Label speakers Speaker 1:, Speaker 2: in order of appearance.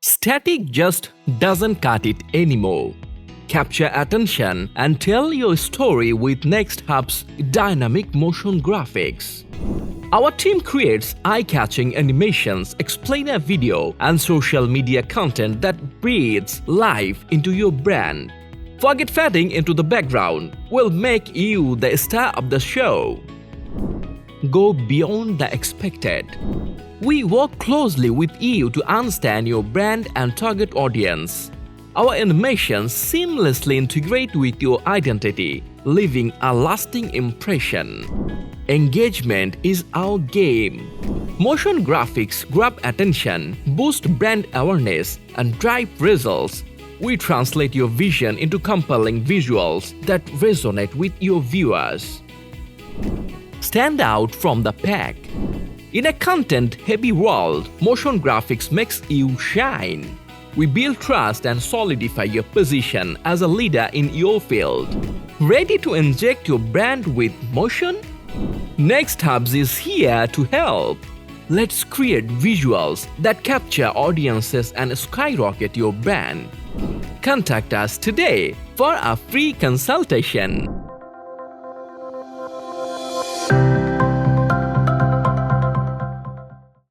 Speaker 1: Static just doesn't cut it anymore. Capture attention and tell your story with Next Hub's dynamic motion graphics. Our team creates eye-catching animations, explainer video, and social media content that breathes life into your brand. Forget fading into the background. We'll make you the star of the show. Go beyond the expected. We work closely with you to understand your brand and target audience. Our animations seamlessly integrate with your identity, leaving a lasting impression. Engagement is our game. Motion graphics grab attention, boost brand awareness, and drive results. We translate your vision into compelling visuals that resonate with your viewers. Stand out from the pack. In a content-heavy world, motion graphics makes you shine. We build trust and solidify your position as a leader in your field. Ready to inject your brand with motion? Next Hubz is here to help. Let's create visuals that capture audiences and skyrocket your brand. Contact us today for a free consultation.